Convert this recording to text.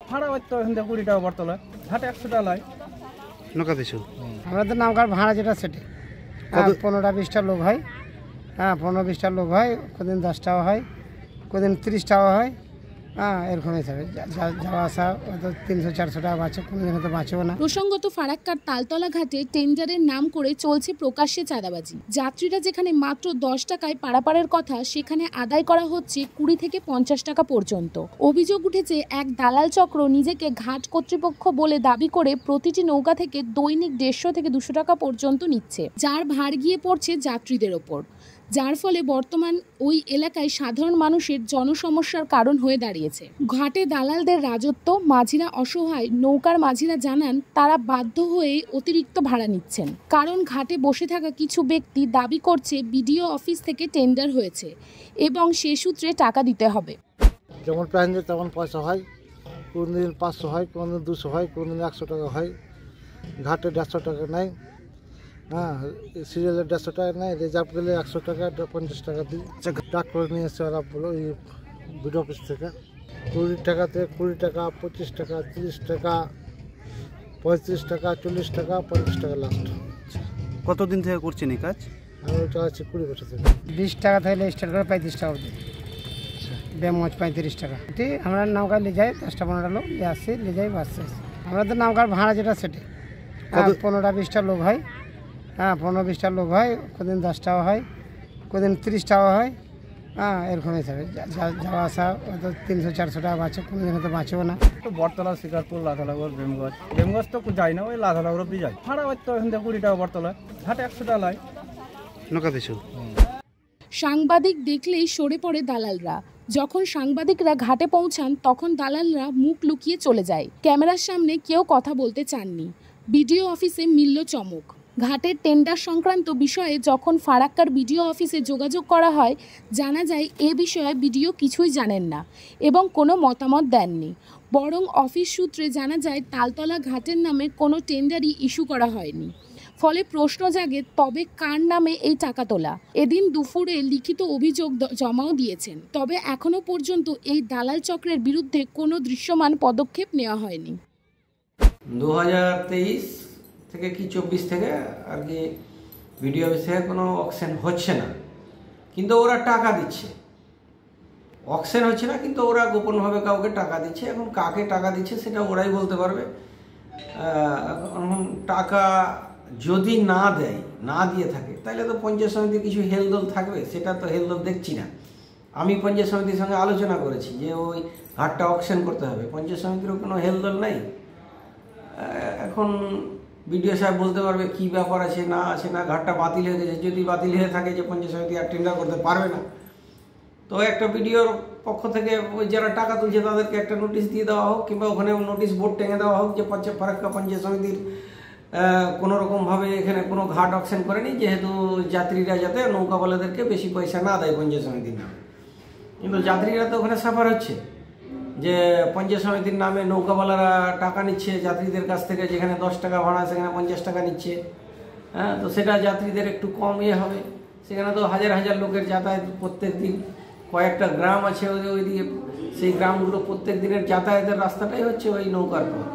ভাড়া হয়তো এখান থেকে 20 টাকা বর্তলায়, ঘাটে 100 টাকা লাই নৌকা পিছু। আমাদের নৌকার ভাড়া যেটা সেটা 15-20টা লোক হয়। হ্যাঁ, 15-20টা লোক হয়, কোনদিন 10 টাকা হয়, কোনদিন 30 টাকা হয়। হ্যাঁ, এরকম হিসাবে যাওয়া আসা হয়তো 300-400 টাকা বাঁচে, কোনোদিন হয়তো বাঁচেও না। প্রসঙ্গত ফারাক্কার তালতলা ঘাটে টেন্ডারের নাম করে চলছে প্রকাশ্যে চাঁদাবাজি। যাত্রীরা যেখানে মাত্র 10 টাকায় পারাপারের কথা, সেখানে আদায় করা হচ্ছে 20 থেকে 50 টাকা পর্যন্ত। অভিযোগ উঠেছে এক দালাল চক্র নিজেকে ঘাট কর্তৃপক্ষ বলে দাবি করে প্রতিটি নৌকা থেকে দৈনিক 150 থেকে 200 টাকা পর্যন্ত নিচ্ছে, যার ভার গিয়ে পড়ছে যাত্রীদের ওপর, যার ফলে বর্তমান ওই এলাকায় সাধারণ মানুষের জনসমস্যার কারণ হয়ে দাঁড়িয়েছে। ঘাটে দালালদের রাজত্ব, মাঝিরা অসহায়। নৌকার মাঝিরা জানান তারা বাধ্য হয়ে অতিরিক্ত ভাড়া নিচ্ছেন, কারণ ঘাটে বসে থাকা কিছু ব্যক্তি দাবি করছে বিডিও অফিস থেকে টেন্ডার হয়েছে এবং সে সূত্রে টাকা দিতে হবে। যেমন প্যাসেঞ্জার তেমন পয়সা হয়, কোনদিন 500 হয়, কোনদিন 200 হয়, কোনদিন 100 টাকা হয়। ঘাটে 150 টাকা নেয়। হ্যাঁ, সিরিয়ালে 150 টাকা নেয়, রিজার্ভ গেলে 100 টাকা, 50 টাকা দিই। ডাক করে নিয়ে এসে ওরা বলো ওই বিডিও অফিস থেকে 20 টাকাতে 20 টাকা, 25 টাকা, 30 টাকা, 35 টাকা, 40 টাকা, 50 টাকা লাস্ট। কতদিন থেকে করছেন এই কাজ? আমি চালাচ্ছি 20 বছর থেকে। 20 টাকা থেকে স্টার্ট করে 35 টাকা অবধি। বেমজ 35 টাকা। ঠিক, আমরা নৌকা নিয়ে যাই, 10-15টা লোক নিয়ে আসছি, নিয়ে যাই, বাসছে। আমাদের নৌকার ভাড়া যেটা সেটা 15-20টা লোক হয়। হ্যাঁ, 15-20টা লোক হয়, কোনদিন 10 টাকা হয়, কোনদিন 30 টাকা হয়। হ্যাঁ, এরকম হিসাবে যাওয়া আসা হয়তো 300-400 টাকা বাঁচে, কোনোদিন হয়তো বাঁচেও না। তো বর্তলা, শিকারপুর, লাধানগর, ভীমগঞ্জ তো যাই না, ওই লাধানগর অব্দি যাই। ভাড়া হয়তো এখান থেকে 20 টাকা বর্তলায়, ঘাটে 100 টাকা লাই নৌকা পিছু। সাংবাদিক দেখলেই সরে পড়ে দালালরা। যখন সাংবাদিকরা ঘাটে পৌঁছান, তখন দালালরা মুখ লুকিয়ে চলে যায়। ক্যামেরার সামনে কেউ কথা বলতে চাননি। বিডিও অফিসে মিলল চমক। ঘাটের টেন্ডার সংক্রান্ত বিষয়ে যখন ফারাক্কার বিডিও অফিসে যোগাযোগ করা হয়, জানা যায় এ বিষয়ে বিডিও কিছুই জানেন না এবং কোনো মতামত দেননি। বরং অফিস সূত্রে জানা যায় তালতলা ঘাটের নামে কোনো টেন্ডারই ইস্যু করা হয়নি। ফলে প্রশ্ন জাগে, তবে কার নামে এই টাকা তোলা? এদিন দুপুরে লিখিত অভিযোগ জমাও দিয়েছেন, তবে এখনো পর্যন্ত এই দালাল চক্রের বিরুদ্ধে কোনো দৃশ্যমান পদক্ষেপ নেওয়া হয়নি। 2023 থেকে কি 24 থেকে আর কি বিডিও অফিসে কোনো অকশন হচ্ছে না, কিন্তু ওরা টাকা দিচ্ছে। অকশন হচ্ছে না, কিন্তু ওরা গোপনভাবে কাউকে টাকা দিচ্ছে। এখন কাকে টাকা দিচ্ছে সেটা ওরাই বলতে পারবে। টাকা যদি না দেয়, না দিয়ে থাকে, তাহলে তো পঞ্চায়েত সমিতির কিছু হেলদোল থাকবে। সেটা তো হেলদোল দেখছি না। আমি পঞ্চায়েত সমিতির সঙ্গে আলোচনা করেছি যে ওই ঘাটটা অকশন করতে হবে। পঞ্চায়েত সমিতিরও কোনো হেলদোল নাই। এখন বিডিও সাহেব বলতে পারবে কি ব্যাপার আছে না আছে না, ঘাটটা বাতিল হয়ে গেছে। যদি বাতিল হয়ে থাকে যে পঞ্চায়েত সমিতি আর টেন্ডার করতে পারবে না, তো একটা বিডিওর পক্ষ থেকে ওই যারা টাকা তুলছে তাদেরকে একটা নোটিশ দিয়ে দেওয়া হোক, কিংবা ওখানে নোটিশ বোর্ড টেঙে দেওয়া হোক যে ফারাক্কা পঞ্চায়েত সমিতির কোনোরকমভাবে এখানে কোনো ঘাট অকশন করেনি, যেহেতু যাত্রীরা যাতে নৌকাওয়ালাদেরকে বেশি পয়সা না দেয় পঞ্চায়েত সমিতির নামে। কিন্তু যাত্রীরা তো ওখানে সাফার হচ্ছে যে পঞ্চায়েত সমিতির নামে নৌকাওয়ালারা টাকা নিচ্ছে যাত্রীদের কাছ থেকে, যেখানে 10 টাকা ভাড়া সেখানে 50 টাকা নিচ্ছে। হ্যাঁ, তো সেটা যাত্রীদের একটু কম হবে। সেখানে তো হাজার হাজার লোকের যাতায়াত প্রত্যেক দিন। কয়েকটা গ্রাম আছে ওইদিকে, সেই গ্রামগুলো প্রত্যেক দিনের যাতায়াতের রাস্তাটাই হচ্ছে ওই নৌকার পথ।